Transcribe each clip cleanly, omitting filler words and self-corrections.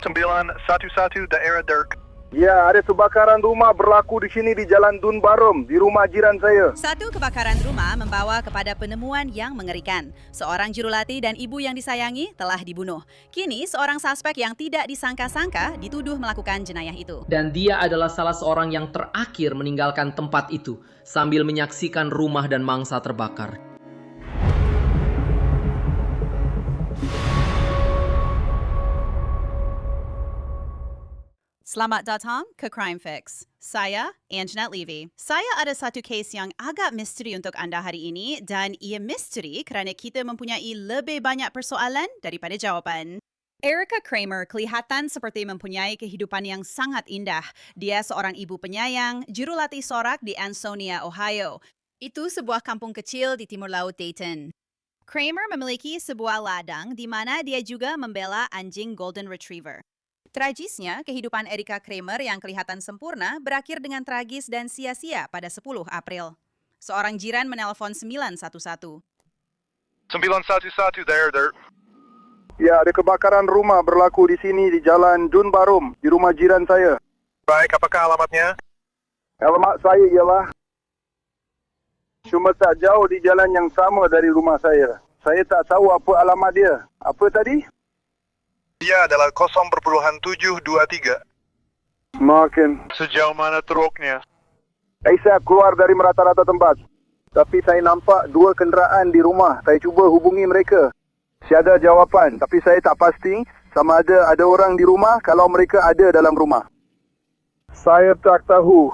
911 daerah Dirk. Ya, ada kebakaran rumah berlaku di sini di Jalan Dun Barum, di rumah jiran saya. Satu kebakaran rumah membawa kepada penemuan yang mengerikan. Seorang jurulatih dan ibu yang disayangi telah dibunuh. Kini, seorang suspek yang tidak disangka-sangka dituduh melakukan jenayah itu. Dan dia adalah salah seorang yang terakhir meninggalkan tempat itu sambil menyaksikan rumah dan mangsa terbakar. Selamat datang ke Crime Fix. Saya, Anjanette Levy. Saya ada satu kes yang agak misteri untuk anda hari ini dan ia misteri kerana kita mempunyai lebih banyak persoalan daripada jawapan. Erica Kramer kelihatan seperti mempunyai kehidupan yang sangat indah. Dia seorang ibu penyayang, jurulatih sorak di Ansonia, Ohio. Itu sebuah kampung kecil di timur laut Dayton. Kramer memiliki sebuah ladang di mana dia juga membela anjing Golden Retriever. Tragisnya, kehidupan Erica Kramer yang kelihatan sempurna berakhir dengan tragis dan sia-sia pada 10 April. Seorang jiran menelpon 911. 911 daerah Dirk. Ya, ada kebakaran rumah berlaku di sini di Jalan Dun Barum, di rumah jiran saya. Baik, apakah alamatnya? Alamat saya ialah cuma tak jauh di jalan yang sama dari rumah saya. Saya tak tahu apa alamat dia. Apa tadi? Dia adalah 0.723. Makin. Sejauh mana teruknya? Saya keluar dari merata-rata tempat. Tapi saya nampak dua kenderaan di rumah. Saya cuba hubungi mereka. Tiada jawapan. Tapi saya tak pasti sama ada orang di rumah kalau mereka ada dalam rumah. Saya tak tahu.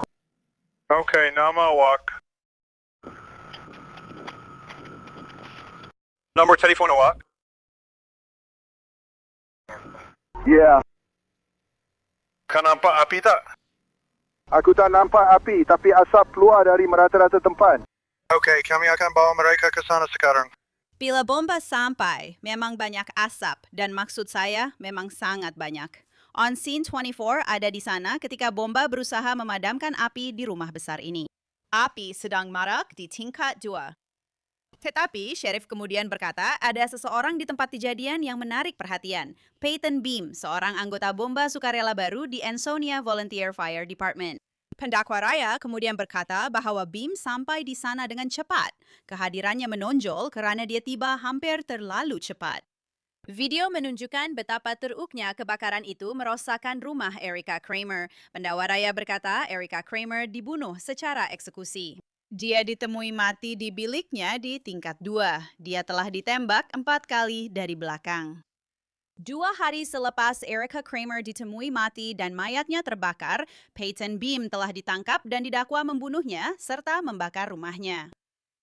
Okey, nama awak. Nombor telefon awak? Ya, Kau nampak api tak? aku tak nampak api tapi asap keluar dari merata-rata tempat. Okey, kami akan bawa mereka ke sana sekarang. Bila bomba sampai, memang banyak asap dan maksud saya memang sangat banyak. On Scene 24 ada di sana ketika bomba berusaha memadamkan api di rumah besar ini. Api sedang marak di tingkat 2. Tetapi, Sheriff kemudian berkata ada seseorang di tempat kejadian yang menarik perhatian. Peyton Beam, seorang anggota bomba sukarela baru di Ansonia Volunteer Fire Department. Pendakwa raya kemudian berkata bahawa Beam sampai di sana dengan cepat. Kehadirannya menonjol kerana dia tiba hampir terlalu cepat. Video menunjukkan betapa teruknya kebakaran itu merosakkan rumah Erica Kramer. Pendakwa raya berkata Erica Kramer dibunuh secara eksekusi. Dia ditemui mati di biliknya di tingkat 2. Dia telah ditembak 4 kali dari belakang. 2 hari selepas Erica Kramer ditemui mati dan mayatnya terbakar, Peyton Beam telah ditangkap dan didakwa membunuhnya serta membakar rumahnya.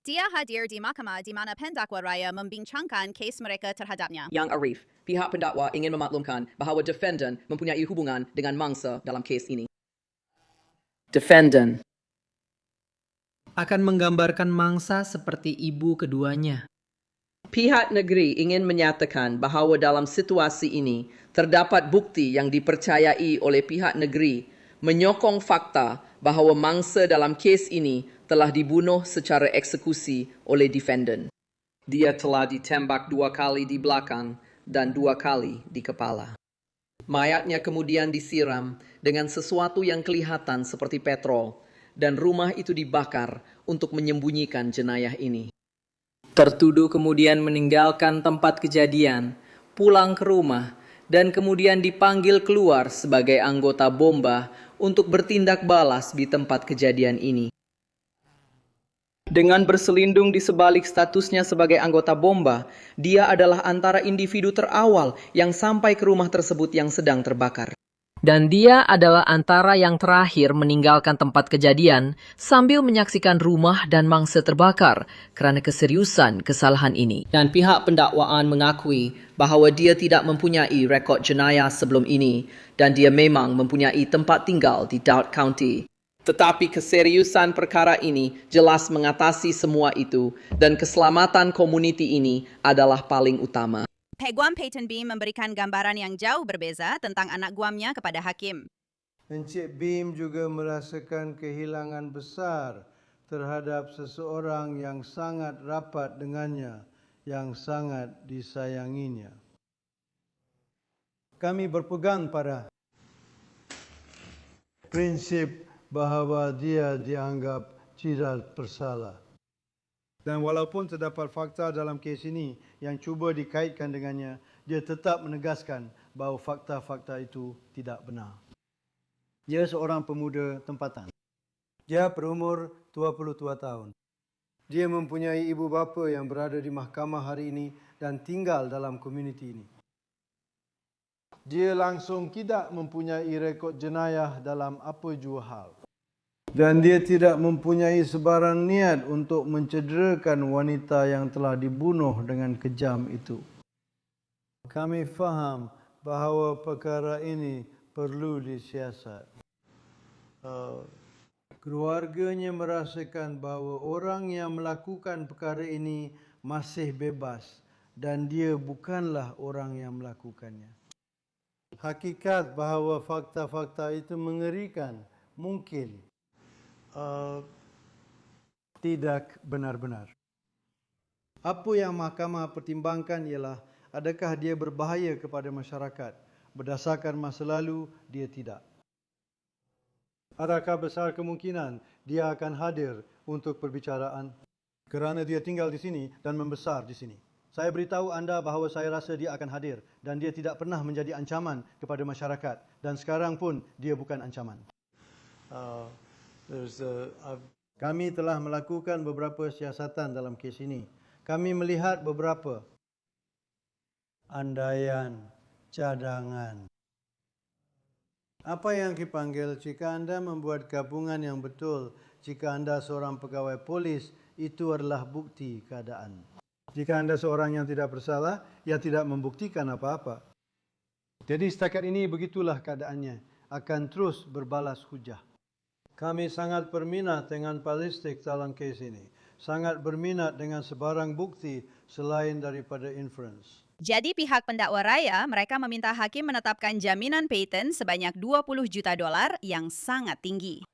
Dia hadir di mahkamah di mana pendakwa raya membincangkan kes mereka terhadapnya. Yang Arif, pihak pendakwa ingin memaklumkan bahawa defendant mempunyai hubungan dengan mangsa dalam kes ini. Defendant akan menggambarkan mangsa seperti ibu keduanya. Pihak negeri ingin menyatakan bahawa dalam situasi ini terdapat bukti yang dipercayai oleh pihak negeri menyokong fakta bahawa mangsa dalam kes ini telah dibunuh secara eksekusi oleh defendant. Dia telah ditembak 2 kali di belakang dan 2 kali di kepala. Mayatnya kemudian disiram dengan sesuatu yang kelihatan seperti petrol dan rumah itu dibakar untuk menyembunyikan jenayah ini. Tertuduh kemudian meninggalkan tempat kejadian, pulang ke rumah, dan kemudian dipanggil keluar sebagai anggota bomba untuk bertindak balas di tempat kejadian ini. Dengan berselindung di sebalik statusnya sebagai anggota bomba, dia adalah antara individu terawal yang sampai ke rumah tersebut yang sedang terbakar. Dan dia adalah antara yang terakhir meninggalkan tempat kejadian sambil menyaksikan rumah dan mangsa terbakar kerana keseriusan kesalahan ini. Dan pihak pendakwaan mengakui bahawa dia tidak mempunyai rekod jenayah sebelum ini dan dia memang mempunyai tempat tinggal di Dowd County. Tetapi keseriusan perkara ini jelas mengatasi semua itu dan keselamatan komuniti ini adalah paling utama. Peguam Peyton Beam memberikan gambaran yang jauh berbeza tentang anak guamnya kepada hakim. Encik Beam juga merasakan kehilangan besar terhadap seseorang yang sangat rapat dengannya, yang sangat disayanginya. Kami berpegang pada prinsip bahawa dia dianggap tidak bersalah. Dan walaupun terdapat fakta dalam kes ini yang cuba dikaitkan dengannya, dia tetap menegaskan bahawa fakta-fakta itu tidak benar. Dia seorang pemuda tempatan. Dia berumur 22 tahun. Dia mempunyai ibu bapa yang berada di mahkamah hari ini dan tinggal dalam komuniti ini. Dia langsung tidak mempunyai rekod jenayah dalam apa jua hal. Dan dia tidak mempunyai sebarang niat untuk mencederakan wanita yang telah dibunuh dengan kejam itu. Kami faham bahawa perkara ini perlu disiasat. Keluarganya merasakan bahawa orang yang melakukan perkara ini masih bebas dan dia bukanlah orang yang melakukannya. Hakikat bahawa fakta-fakta itu mengerikan mungkin tidak benar-benar. Apa yang mahkamah pertimbangkan ialah adakah dia berbahaya kepada masyarakat. Berdasarkan masa lalu, dia tidak. Adakah besar kemungkinan dia akan hadir untuk perbicaraan kerana dia tinggal di sini dan membesar di sini. Saya beritahu anda bahawa saya rasa dia akan hadir dan dia tidak pernah menjadi ancaman kepada masyarakat dan sekarang pun dia bukan ancaman. Kami telah melakukan beberapa siasatan dalam kes ini. Kami melihat beberapa andaian, cadangan. Apa yang dipanggil jika anda membuat gabungan yang betul, jika anda seorang pegawai polis, itu adalah bukti keadaan. Jika anda seorang yang tidak bersalah, ia tidak membuktikan apa-apa. Jadi setakat ini begitulah keadaannya, akan terus berbalas hujah. Kami sangat berminat dengan balistik dalam kes ini. Sangat berminat dengan sebarang bukti selain daripada inference. Jadi pihak pendakwa raya, mereka meminta hakim menetapkan jaminan Payton sebanyak $20 juta yang sangat tinggi.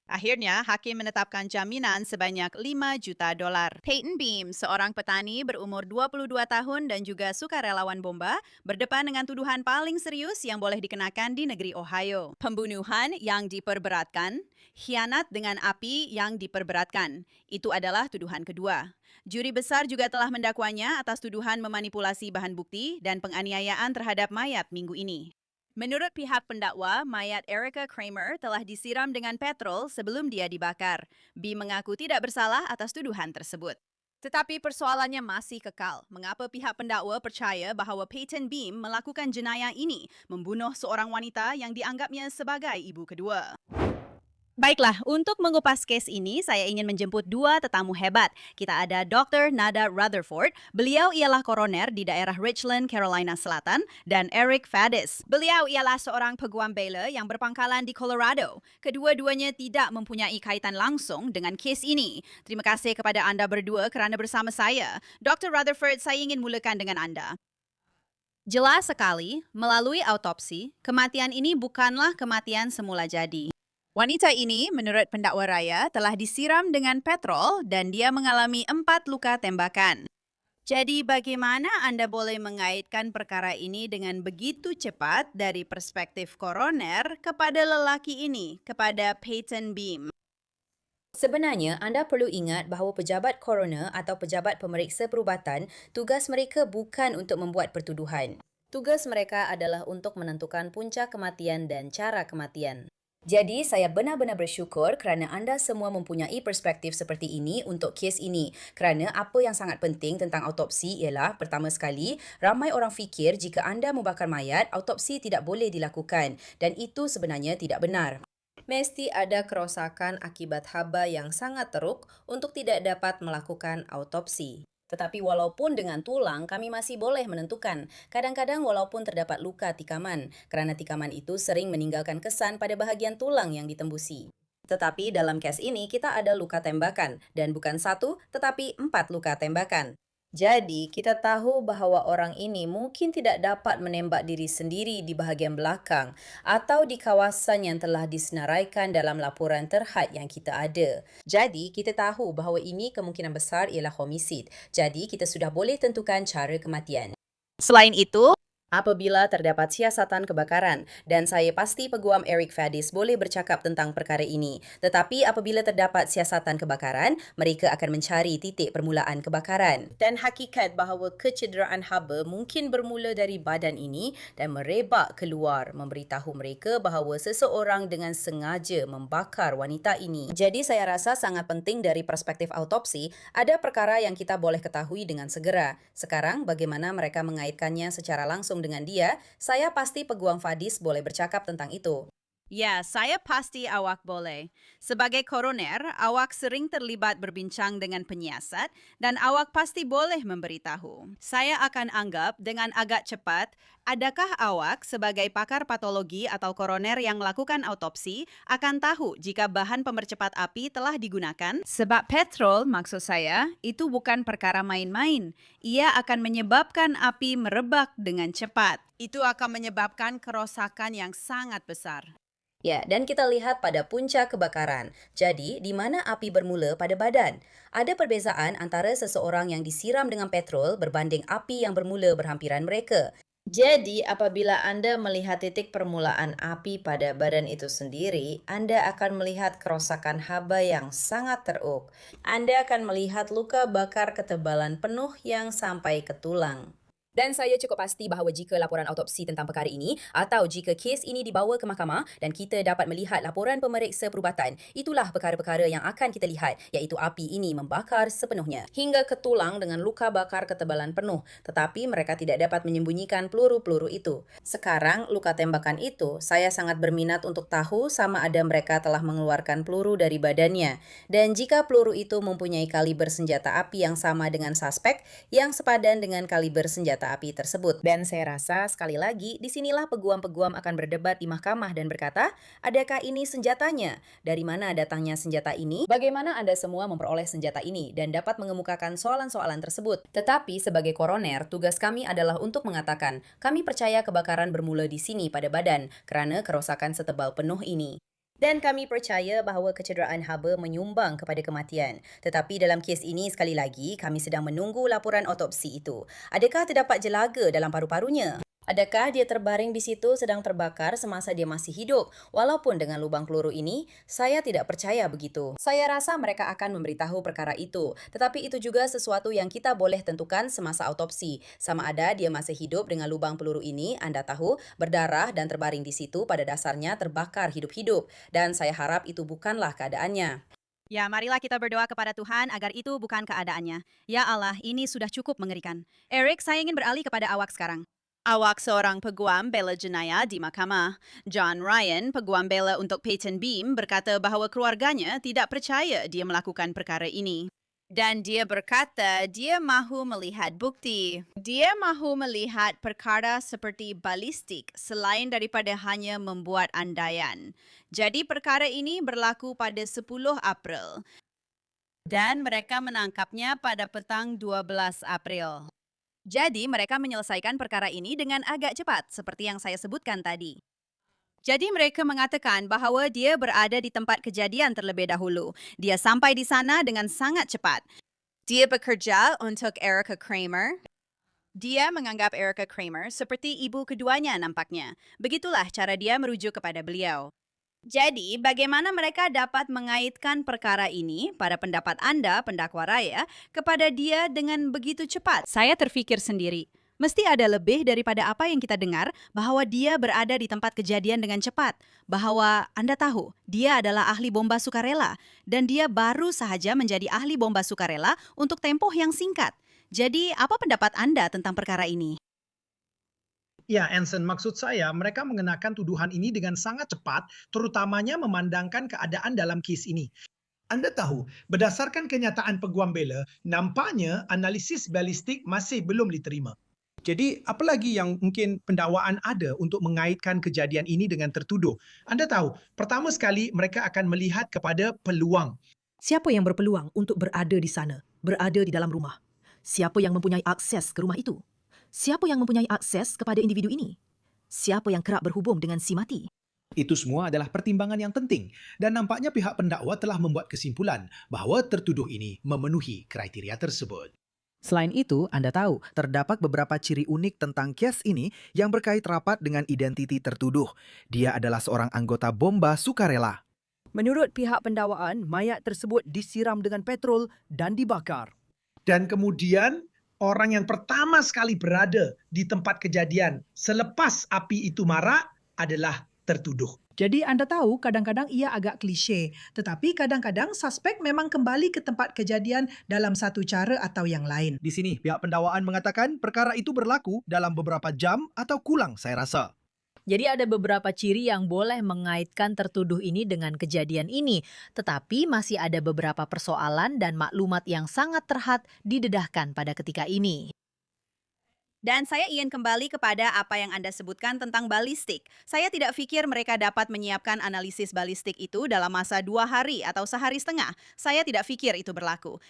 Akhirnya, hakim menetapkan jaminan sebanyak $5 juta. Payton Beam, seorang petani berumur 22 tahun dan juga sukarelawan bomba, berdepan dengan tuduhan paling serius yang boleh dikenakan di negeri Ohio. Pembunuhan yang diperberatkan, khianat dengan api yang diperberatkan. Itu adalah tuduhan kedua. Juri besar juga telah mendakwanya atas tuduhan memanipulasi bahan bukti dan penganiayaan terhadap mayat minggu ini. Menurut pihak pendakwa, mayat Erica Kramer telah disiram dengan petrol sebelum dia dibakar. B mengaku tidak bersalah atas tuduhan tersebut. Tetapi persoalannya masih kekal. Mengapa pihak pendakwa percaya bahawa Payton Beam melakukan jenayah ini, membunuh seorang wanita yang dianggapnya sebagai ibu kedua? Baiklah, untuk mengupas kes ini, saya ingin menjemput dua tetamu hebat. Kita ada Dr. Nada Rutherford, beliau ialah koroner di daerah Richland, Carolina Selatan, dan Eric Fadis. Beliau ialah seorang peguam bela yang berpangkalan di Colorado. Kedua-duanya tidak mempunyai kaitan langsung dengan kes ini. Terima kasih kepada anda berdua kerana bersama saya. Dr. Rutherford, saya ingin mulakan dengan anda. Jelas sekali, melalui autopsi, kematian ini bukanlah kematian semula jadi. Wanita ini, menurut pendakwa raya, telah disiram dengan petrol dan dia mengalami 4 luka tembakan. Jadi bagaimana anda boleh mengaitkan perkara ini dengan begitu cepat dari perspektif koroner kepada lelaki ini, kepada Payton Beam? Sebenarnya, anda perlu ingat bahawa pejabat koroner atau pejabat pemeriksa perubatan, tugas mereka bukan untuk membuat pertuduhan. Tugas mereka adalah untuk menentukan punca kematian dan cara kematian. Jadi, saya benar-benar bersyukur kerana anda semua mempunyai perspektif seperti ini untuk kes ini. Kerana apa yang sangat penting tentang autopsi ialah, pertama sekali, ramai orang fikir jika anda membakar mayat, autopsi tidak boleh dilakukan. Dan itu sebenarnya tidak benar. Mesti ada kerosakan akibat haba yang sangat teruk untuk tidak dapat melakukan autopsi. Tetapi walaupun dengan tulang, kami masih boleh menentukan. Kadang-kadang walaupun terdapat luka tikaman, kerana tikaman itu sering meninggalkan kesan pada bahagian tulang yang ditembusi. Tetapi dalam kes ini, kita ada luka tembakan. Dan bukan 1, tetapi 4 luka tembakan. Jadi, kita tahu bahawa orang ini mungkin tidak dapat menembak diri sendiri di bahagian belakang atau di kawasan yang telah disenaraikan dalam laporan terhad yang kita ada. Jadi, kita tahu bahawa ini kemungkinan besar ialah homisid. Jadi, kita sudah boleh tentukan cara kematian. Selain itu, apabila terdapat siasatan kebakaran, dan saya pasti Peguam Eric Fadis boleh bercakap tentang perkara ini. Tetapi apabila terdapat siasatan kebakaran, mereka akan mencari titik permulaan kebakaran. Dan hakikat bahawa kecederaan haba mungkin bermula dari badan ini dan merebak keluar, memberitahu mereka bahawa seseorang dengan sengaja membakar wanita ini. Jadi saya rasa sangat penting dari perspektif autopsi, ada perkara yang kita boleh ketahui dengan segera. Sekarang bagaimana mereka mengaitkannya secara langsung dengan dia, saya pasti Peguam Fadis boleh bercakap tentang itu. Ya, saya pasti awak boleh. Sebagai koroner, awak sering terlibat berbincang dengan penyiasat dan awak pasti boleh memberitahu. Saya akan anggap dengan agak cepat, adakah awak sebagai pakar patologi atau koroner yang melakukan autopsi akan tahu jika bahan pemercepat api telah digunakan? Sebab petrol, maksud saya, itu bukan perkara main-main. Ia akan menyebabkan api merebak dengan cepat. Itu akan menyebabkan kerosakan yang sangat besar. Ya, dan kita lihat pada punca kebakaran. Jadi, di mana api bermula pada badan? Ada perbezaan antara seseorang yang disiram dengan petrol berbanding api yang bermula berhampiran mereka. Jadi, apabila anda melihat titik permulaan api pada badan itu sendiri, anda akan melihat kerosakan haba yang sangat teruk. Anda akan melihat luka bakar ketebalan penuh yang sampai ke tulang. Dan saya cukup pasti bahawa jika laporan autopsi tentang perkara ini atau jika kes ini dibawa ke mahkamah dan kita dapat melihat laporan pemeriksa perubatan, itulah perkara-perkara yang akan kita lihat, iaitu api ini membakar sepenuhnya hingga ke tulang dengan luka bakar ketebalan penuh, tetapi mereka tidak dapat menyembunyikan peluru-peluru itu. Sekarang, luka tembakan itu, saya sangat berminat untuk tahu sama ada mereka telah mengeluarkan peluru dari badannya. Dan jika peluru itu mempunyai kaliber senjata api yang sama dengan suspek, yang sepadan dengan kaliber senjata api tersebut. Dan saya rasa sekali lagi disinilah peguam-peguam akan berdebat di mahkamah dan berkata, adakah ini senjatanya? Dari mana datangnya senjata ini? Bagaimana anda semua memperoleh senjata ini? Dan dapat mengemukakan soalan-soalan tersebut. Tetapi sebagai koroner, tugas kami adalah untuk mengatakan, kami percaya kebakaran bermula di sini pada badan kerana kerosakan setebal penuh ini. Dan kami percaya bahawa kecederaan haba menyumbang kepada kematian. Tetapi dalam kes ini, sekali lagi, kami sedang menunggu laporan autopsi itu. Adakah terdapat jelaga dalam paru-parunya? Adakah dia terbaring di situ sedang terbakar semasa dia masih hidup? Walaupun dengan lubang peluru ini, saya tidak percaya begitu. Saya rasa mereka akan memberitahu perkara itu. Tetapi itu juga sesuatu yang kita boleh tentukan semasa autopsi. Sama ada dia masih hidup dengan lubang peluru ini, anda tahu, berdarah dan terbaring di situ pada dasarnya terbakar hidup-hidup. Dan saya harap itu bukanlah keadaannya. Ya, marilah kita berdoa kepada Tuhan agar itu bukan keadaannya. Ya Allah, ini sudah cukup mengerikan. Eric, saya ingin beralih kepada awak sekarang. Awak seorang peguam bela jenayah di mahkamah. John Ryan, peguam bela untuk Peyton Beam, berkata bahawa keluarganya tidak percaya dia melakukan perkara ini. Dan dia berkata dia mahu melihat bukti. Dia mahu melihat perkara seperti balistik selain daripada hanya membuat andaian. Jadi perkara ini berlaku pada 10 April. Dan mereka menangkapnya pada petang 12 April. Jadi mereka menyelesaikan perkara ini dengan agak cepat, seperti yang saya sebutkan tadi. Jadi mereka mengatakan bahawa dia berada di tempat kejadian terlebih dahulu. Dia sampai di sana dengan sangat cepat. Dia bekerja untuk Erica Kramer. Dia menganggap Erica Kramer seperti ibu keduanya nampaknya. Begitulah cara dia merujuk kepada beliau. Jadi, bagaimana mereka dapat mengaitkan perkara ini pada pendapat anda, pendakwa raya, kepada dia dengan begitu cepat? Saya terfikir sendiri. Mesti ada lebih daripada apa yang kita dengar bahawa dia berada di tempat kejadian dengan cepat. Bahawa anda tahu, dia adalah ahli bomba sukarela. Dan dia baru sahaja menjadi ahli bomba sukarela untuk tempoh yang singkat. Jadi, apa pendapat anda tentang perkara ini? Ya, Anson, maksud saya mereka mengenakan tuduhan ini dengan sangat cepat, terutamanya memandangkan keadaan dalam kes ini. Anda tahu, berdasarkan kenyataan peguam bela, nampaknya analisis balistik masih belum diterima. Jadi, apa lagi yang mungkin pendakwaan ada untuk mengaitkan kejadian ini dengan tertuduh? Anda tahu, pertama sekali mereka akan melihat kepada peluang. Siapa yang berpeluang untuk berada di sana, berada di dalam rumah? Siapa yang mempunyai akses ke rumah itu? Siapa yang mempunyai akses kepada individu ini? Siapa yang kerap berhubung dengan si mati? Itu semua adalah pertimbangan yang penting dan nampaknya pihak pendakwa telah membuat kesimpulan bahawa tertuduh ini memenuhi kriteria tersebut. Selain itu, Anda tahu terdapat beberapa ciri unik tentang kes ini yang berkait rapat dengan identiti tertuduh. Dia adalah seorang anggota bomba sukarela. Menurut pihak pendakwaan, mayat tersebut disiram dengan petrol dan dibakar. Dan kemudian orang yang pertama sekali berada di tempat kejadian selepas api itu marak adalah tertuduh. Jadi anda tahu kadang-kadang ia agak klise, tetapi kadang-kadang suspek memang kembali ke tempat kejadian dalam satu cara atau yang lain. Di sini, pihak pendakwaan mengatakan perkara itu berlaku dalam beberapa jam atau kurang, saya rasa. Jadi ada beberapa ciri yang boleh mengaitkan tertuduh ini dengan kejadian ini, tetapi masih ada beberapa persoalan dan maklumat yang sangat terhad didedahkan pada ketika ini. Dan saya ingin kembali kepada apa yang Anda sebutkan tentang balistik. Saya tidak pikir mereka dapat menyiapkan analisis balistik itu dalam masa 2 hari atau sehari setengah. Saya tidak pikir itu berlaku.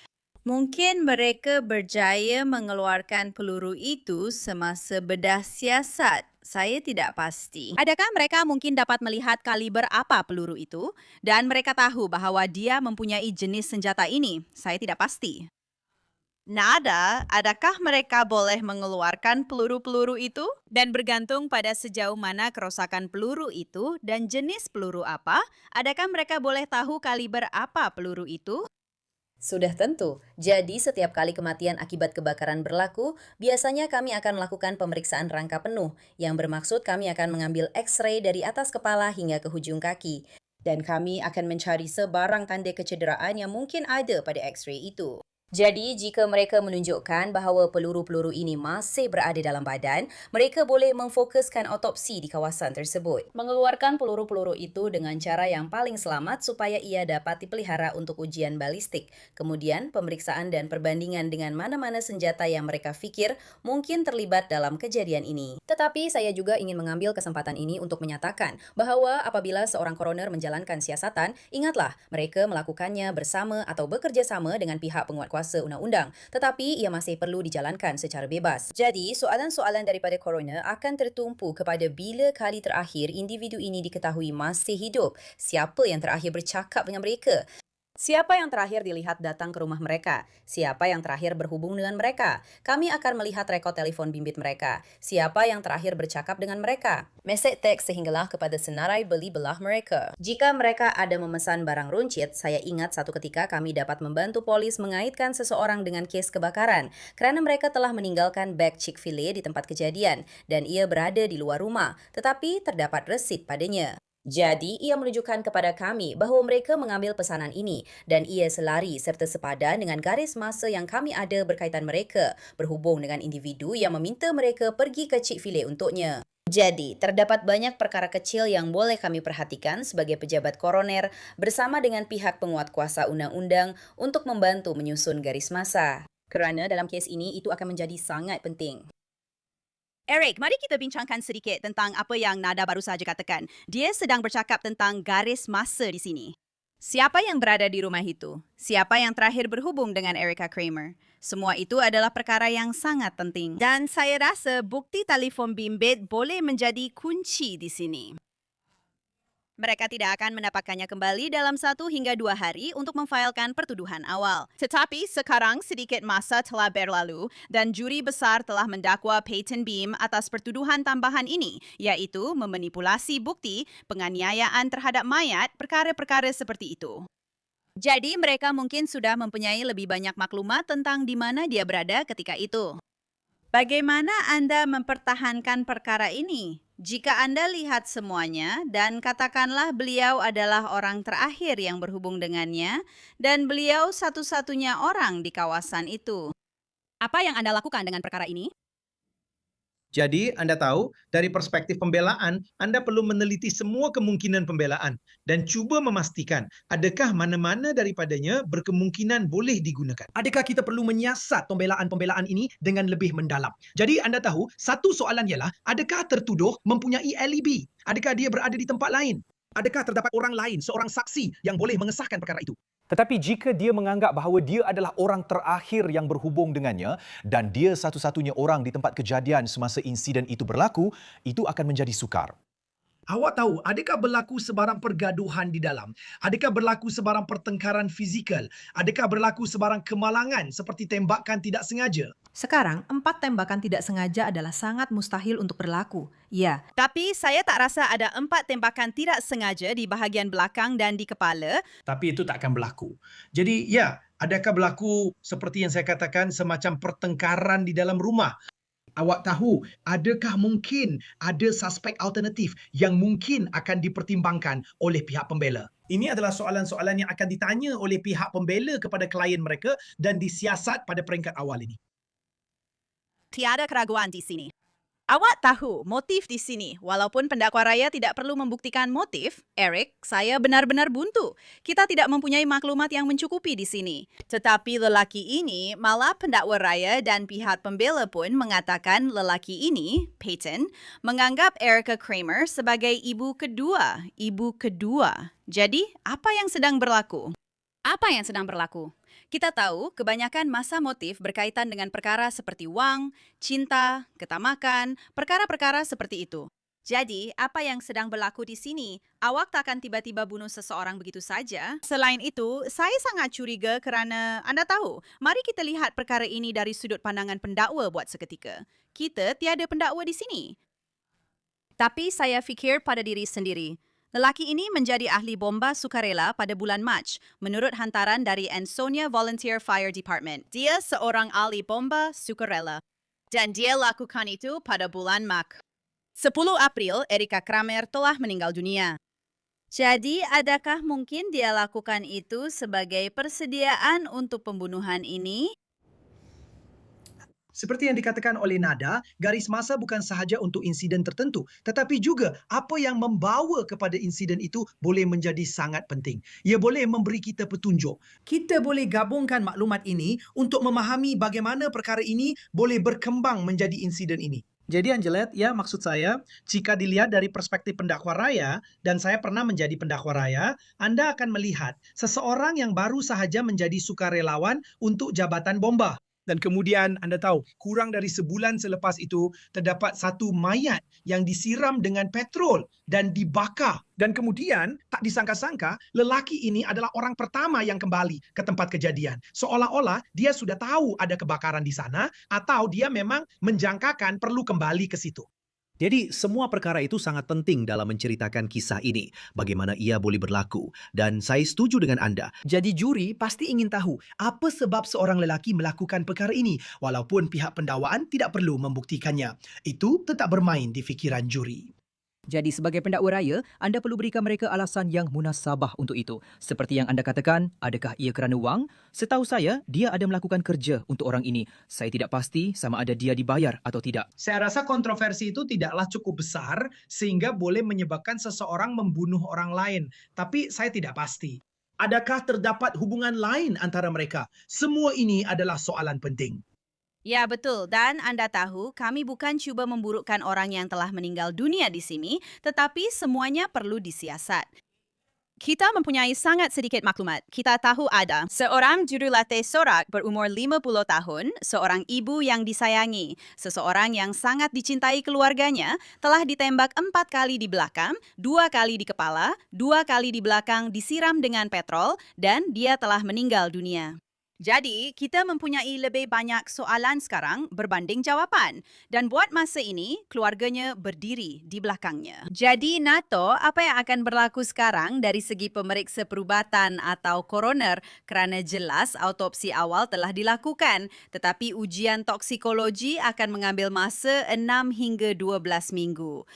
Mungkin mereka berjaya mengeluarkan peluru itu semasa bedah siasat. Saya tidak pasti. Adakah mereka mungkin dapat melihat kaliber apa peluru itu? Dan mereka tahu bahwa dia mempunyai jenis senjata ini. Saya tidak pasti. Nada, adakah mereka boleh mengeluarkan peluru-peluru itu? Dan bergantung pada sejauh mana kerosakan peluru itu dan jenis peluru apa, adakah mereka boleh tahu kaliber apa peluru itu? Sudah tentu. Jadi setiap kali kematian akibat kebakaran berlaku, biasanya kami akan melakukan pemeriksaan rangka penuh, yang bermaksud kami akan mengambil X-ray dari atas kepala hingga ke hujung kaki. Dan kami akan mencari sebarang tanda kecederaan yang mungkin ada pada X-ray itu. Jadi, jika mereka menunjukkan bahawa peluru-peluru ini masih berada dalam badan, mereka boleh memfokuskan autopsi di kawasan tersebut. Mengeluarkan peluru-peluru itu dengan cara yang paling selamat supaya ia dapat dipelihara untuk ujian balistik. Kemudian, pemeriksaan dan perbandingan dengan mana-mana senjata yang mereka fikir mungkin terlibat dalam kejadian ini. Tetapi, saya juga ingin mengambil kesempatan ini untuk menyatakan bahawa apabila seorang koroner menjalankan siasatan, ingatlah mereka melakukannya bersama atau bekerja sama dengan pihak penguat kuasa undang-undang, tetapi ia masih perlu dijalankan secara bebas. Jadi, soalan-soalan daripada coroner akan tertumpu kepada bila kali terakhir individu ini diketahui masih hidup, siapa yang terakhir bercakap dengan mereka, siapa yang terakhir dilihat datang ke rumah mereka, siapa yang terakhir berhubung dengan mereka. Kami akan melihat rekod telefon bimbit mereka, siapa yang terakhir bercakap dengan mereka, mesej teks sehinggalah kepada senarai beli belah mereka. Jika mereka ada memesan barang runcit, saya ingat satu ketika kami dapat membantu polis mengaitkan seseorang dengan kes kebakaran kerana mereka telah meninggalkan beg Chick-fil-A di tempat kejadian dan ia berada di luar rumah, tetapi terdapat resit padanya. Jadi, ia menunjukkan kepada kami bahawa mereka mengambil pesanan ini dan ia selari serta sepadan dengan garis masa yang kami ada berkaitan mereka berhubung dengan individu yang meminta mereka pergi ke Chick-fil-A untuknya. Jadi, terdapat banyak perkara kecil yang boleh kami perhatikan sebagai pejabat koroner bersama dengan pihak penguat kuasa undang-undang untuk membantu menyusun garis masa. Kerana dalam kes ini itu akan menjadi sangat penting. Eric, mari kita bincangkan sedikit tentang apa yang Nada baru saja katakan. Dia sedang bercakap tentang garis masa di sini. Siapa yang berada di rumah itu? Siapa yang terakhir berhubung dengan Erica Kramer? Semua itu adalah perkara yang sangat penting. Dan saya rasa bukti telefon bimbit boleh menjadi kunci di sini. Mereka tidak akan mendapatkannya kembali dalam 1 hingga 2 hari untuk memfailkan pertuduhan awal. Tetapi sekarang sedikit masa telah berlalu dan juri besar telah mendakwa Peyton Beam atas pertuduhan tambahan ini, iaitu memanipulasi bukti, penganiayaan terhadap mayat, perkara-perkara seperti itu. Jadi mereka mungkin sudah mempunyai lebih banyak maklumat tentang di mana dia berada ketika itu. Bagaimana anda mempertahankan perkara ini? Jika anda lihat semuanya dan katakanlah beliau adalah orang terakhir yang berhubung dengannya dan beliau satu-satunya orang di kawasan itu. Apa yang anda lakukan dengan perkara ini? Jadi, Anda tahu, dari perspektif pembelaan, Anda perlu meneliti semua kemungkinan pembelaan dan cuba memastikan adakah mana-mana daripadanya berkemungkinan boleh digunakan. Adakah kita perlu menyiasat pembelaan-pembelaan ini dengan lebih mendalam? Jadi, Anda tahu, satu soalan ialah, adakah tertuduh mempunyai alibi? Adakah dia berada di tempat lain? Adakah terdapat orang lain, seorang saksi yang boleh mengesahkan perkara itu? Tetapi jika dia menganggap bahawa dia adalah orang terakhir yang berhubung dengannya dan dia satu-satunya orang di tempat kejadian semasa insiden itu berlaku, itu akan menjadi sukar. Awak tahu, adakah berlaku sebarang pergaduhan di dalam? Adakah berlaku sebarang pertengkaran fizikal? Adakah berlaku sebarang kemalangan seperti tembakan tidak sengaja? Sekarang, 4 tembakan tidak sengaja adalah sangat mustahil untuk berlaku. Ya, Tapi saya tak rasa ada 4 tembakan tidak sengaja di bahagian belakang dan di kepala. Tapi itu tak akan berlaku. Jadi ya, adakah berlaku seperti yang saya katakan semacam pertengkaran di dalam rumah? Awak tahu, adakah mungkin ada suspek alternatif yang mungkin akan dipertimbangkan oleh pihak pembela? Ini adalah soalan-soalan yang akan ditanya oleh pihak pembela kepada klien mereka dan disiasat pada peringkat awal ini. Tiada keraguan di sini. Awak tahu motif di sini. Walaupun pendakwa raya tidak perlu membuktikan motif, Eric, saya benar-benar buntu. Kita tidak mempunyai maklumat yang mencukupi di sini. Tetapi lelaki ini, malah pendakwa raya dan pihak pembela pun mengatakan lelaki ini, Peyton, menganggap Erica Kramer sebagai ibu kedua. Ibu kedua. Jadi, apa yang sedang berlaku? Apa yang sedang berlaku? Kita tahu kebanyakan masa motif berkaitan dengan perkara seperti wang, cinta, ketamakan, perkara-perkara seperti itu. Jadi, apa yang sedang berlaku di sini? Awak takkan tiba-tiba bunuh seseorang begitu saja. Selain itu, saya sangat curiga kerana anda tahu, mari kita lihat perkara ini dari sudut pandangan pendakwa buat seketika. Kita tiada pendakwa di sini. Tapi saya fikir pada diri sendiri. Lelaki ini menjadi ahli bomba sukarela pada bulan Mac, menurut hantaran dari Ansonia Volunteer Fire Department. Dia seorang ahli bomba sukarela. Dan dia lakukan itu pada bulan Mac. 10 April, Erica Kramer telah meninggal dunia. Jadi, adakah mungkin dia lakukan itu sebagai persediaan untuk pembunuhan ini? Seperti yang dikatakan oleh Nada, garis masa bukan sahaja untuk insiden tertentu, tetapi juga apa yang membawa kepada insiden itu boleh menjadi sangat penting. Ia boleh memberi kita petunjuk. Kita boleh gabungkan maklumat ini untuk memahami bagaimana perkara ini boleh berkembang menjadi insiden ini. Jadi Angelet, ya maksud saya, jika dilihat dari perspektif pendakwa raya, dan saya pernah menjadi pendakwa raya, Anda akan melihat seseorang yang baru sahaja menjadi sukarelawan untuk jabatan bomba. Dan kemudian anda tahu, kurang dari sebulan selepas itu, terdapat satu mayat yang disiram dengan petrol dan dibakar. Dan kemudian, tak disangka-sangka, lelaki ini adalah orang pertama yang kembali ke tempat kejadian. Seolah-olah dia sudah tahu ada kebakaran di sana, atau dia memang menjangkakan perlu kembali ke situ. Jadi semua perkara itu sangat penting dalam menceritakan kisah ini, bagaimana ia boleh berlaku. Dan saya setuju dengan Anda. Jadi juri pasti ingin tahu apa sebab seorang lelaki melakukan perkara ini, walaupun pihak pendakwaan tidak perlu membuktikannya. Itu tetap bermain di fikiran juri. Jadi sebagai pendakwa raya, anda perlu berikan mereka alasan yang munasabah untuk itu. Seperti yang anda katakan, adakah ia kerana wang? Setahu saya, dia ada melakukan kerja untuk orang ini. Saya tidak pasti sama ada dia dibayar atau tidak. Saya rasa kontroversi itu tidaklah cukup besar sehingga boleh menyebabkan seseorang membunuh orang lain. Tapi saya tidak pasti. Adakah terdapat hubungan lain antara mereka? Semua ini adalah soalan penting. Ya, betul. Dan anda tahu, kami bukan cuba memburukkan orang yang telah meninggal dunia di sini, tetapi semuanya perlu disiasat. Kita mempunyai sangat sedikit maklumat. Kita tahu ada seorang jurulatih sorak berumur 50 tahun, seorang ibu yang disayangi, seseorang yang sangat dicintai keluarganya, telah ditembak 4 kali di belakang, 2 kali di kepala, 2 kali di belakang disiram dengan petrol, dan dia telah meninggal dunia. Jadi, kita mempunyai lebih banyak soalan sekarang berbanding jawapan. Dan buat masa ini, keluarganya berdiri di belakangnya. Jadi, Nato, apa yang akan berlaku sekarang dari segi pemeriksa perubatan atau koroner kerana jelas autopsi awal telah dilakukan. Tetapi ujian toksikologi akan mengambil masa 6 hingga 12 minggu.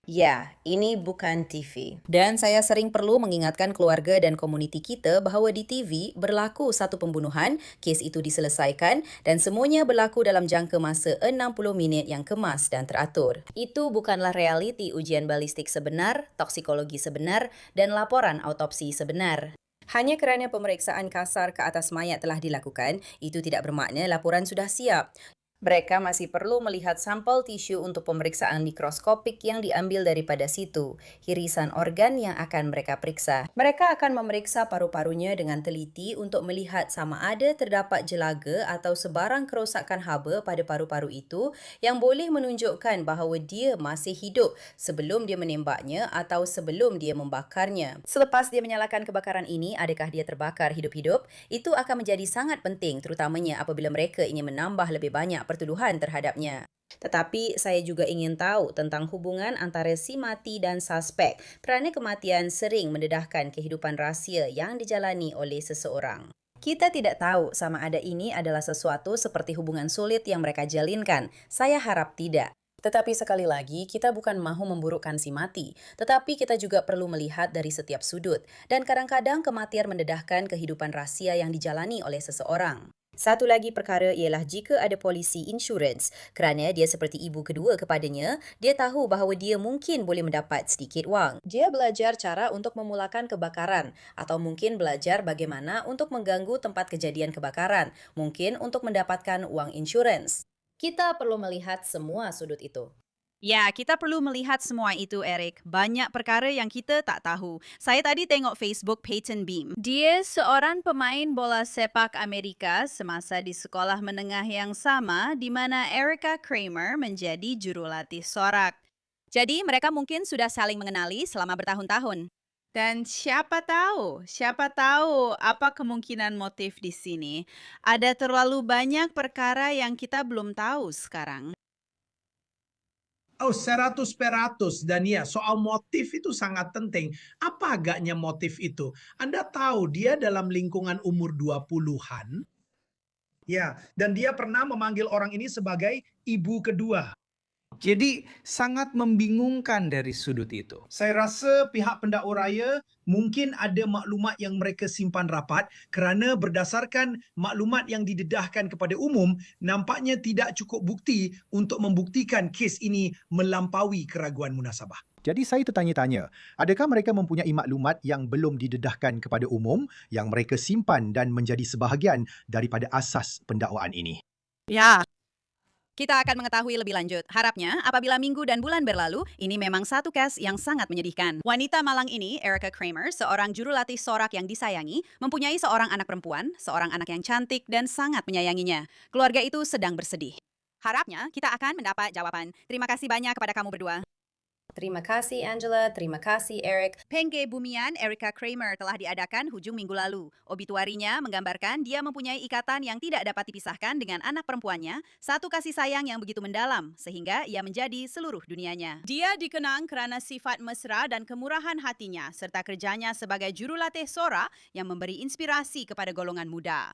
Ya, ini bukan TV. Dan saya sering perlu mengingatkan keluarga dan komuniti kita bahawa di TV berlaku satu pembunuhan, kes itu diselesaikan dan semuanya berlaku dalam jangka masa 60 minit yang kemas dan teratur. Itu bukanlah realiti ujian balistik sebenar, toksikologi sebenar dan laporan autopsi sebenar. Hanya kerana pemeriksaan kasar ke atas mayat telah dilakukan, itu tidak bermakna laporan sudah siap. Mereka masih perlu melihat sampel tisu untuk pemeriksaan mikroskopik yang diambil daripada situ, irisan organ yang akan mereka periksa. Mereka akan memeriksa paru-parunya dengan teliti untuk melihat sama ada terdapat jelaga atau sebarang kerosakan haba pada paru-paru itu yang boleh menunjukkan bahawa dia masih hidup sebelum dia menembaknya atau sebelum dia membakarnya. Selepas dia menyalakan kebakaran ini, adakah dia terbakar hidup-hidup? Itu akan menjadi sangat penting, terutamanya apabila mereka ingin menambah lebih banyak pertuduhan terhadapnya. Tetapi saya juga ingin tahu tentang hubungan antara si mati dan suspek kerana kematian sering mendedahkan kehidupan rahsia yang dijalani oleh seseorang. Kita tidak tahu sama ada ini adalah sesuatu seperti hubungan sulit yang mereka jalinkan. Saya harap tidak. Tetapi sekali lagi, kita bukan mahu memburukkan si mati, tetapi kita juga perlu melihat dari setiap sudut. Dan kadang-kadang kematian mendedahkan kehidupan rahsia yang dijalani oleh seseorang. Satu lagi perkara ialah jika ada polisi insurans, kerana dia seperti ibu kedua kepadanya, dia tahu bahawa dia mungkin boleh mendapat sedikit wang. Dia belajar cara untuk memulakan kebakaran atau mungkin belajar bagaimana untuk mengganggu tempat kejadian kebakaran, mungkin untuk mendapatkan wang insurans. Kita perlu melihat semua sudut itu. Ya, kita perlu melihat semua itu, Eric. Banyak perkara yang kita tak tahu. Saya tadi tengok Facebook Peyton Beam. Dia seorang pemain bola sepak Amerika semasa di sekolah menengah yang sama di mana Erica Kramer menjadi jurulatih sorak. Jadi mereka mungkin sudah saling mengenali selama bertahun-tahun. Dan siapa tahu apa kemungkinan motif di sini. Ada terlalu banyak perkara yang kita belum tahu sekarang. Oh, 100%. Dan ya, soal motif itu sangat penting. Apa agaknya motif itu? Anda tahu dia dalam lingkungan umur 20-an. Ya, dan dia pernah memanggil orang ini sebagai ibu kedua. Jadi sangat membingungkan dari sudut itu. Saya rasa pihak pendakwa raya mungkin ada maklumat yang mereka simpan rapat kerana berdasarkan maklumat yang didedahkan kepada umum, nampaknya tidak cukup bukti untuk membuktikan kes ini melampaui keraguan munasabah. Jadi saya tertanya-tanya, adakah mereka mempunyai maklumat yang belum didedahkan kepada umum yang mereka simpan dan menjadi sebahagian daripada asas pendakwaan ini? Ya. Kita akan mengetahui lebih lanjut. Harapnya, apabila minggu dan bulan berlalu, ini memang satu kes yang sangat menyedihkan. Wanita malang ini, Erica Kramer, seorang jurulatih sorak yang disayangi, mempunyai seorang anak perempuan, seorang anak yang cantik dan sangat menyayanginya. Keluarga itu sedang bersedih. Harapnya, kita akan mendapat jawaban. Terima kasih banyak kepada kamu berdua. Terima kasih Angela, terima kasih Eric. Pengge Bumian Erica Kramer telah diadakan hujung minggu lalu. Obituarinya menggambarkan dia mempunyai ikatan yang tidak dapat dipisahkan dengan anak perempuannya, satu kasih sayang yang begitu mendalam, sehingga ia menjadi seluruh dunianya. Dia dikenang kerana sifat mesra dan kemurahan hatinya, serta kerjanya sebagai jurulatih sorak yang memberi inspirasi kepada golongan muda.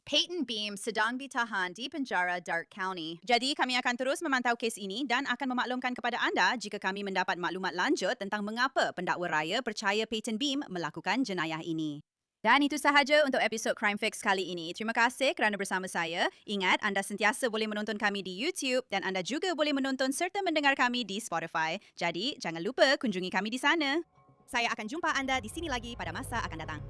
Peyton Beam sedang ditahan di penjara Darke County. Jadi kami akan terus memantau kes ini dan akan memaklumkan kepada anda jika kami mendapat maklumat lanjut tentang mengapa pendakwa raya percaya Peyton Beam melakukan jenayah ini. Dan itu sahaja untuk episod Crime Fix kali ini. Terima kasih kerana bersama saya. Ingat, anda sentiasa boleh menonton kami di YouTube dan anda juga boleh menonton serta mendengar kami di Spotify. Jadi, jangan lupa kunjungi kami di sana. Saya akan jumpa anda di sini lagi pada masa akan datang.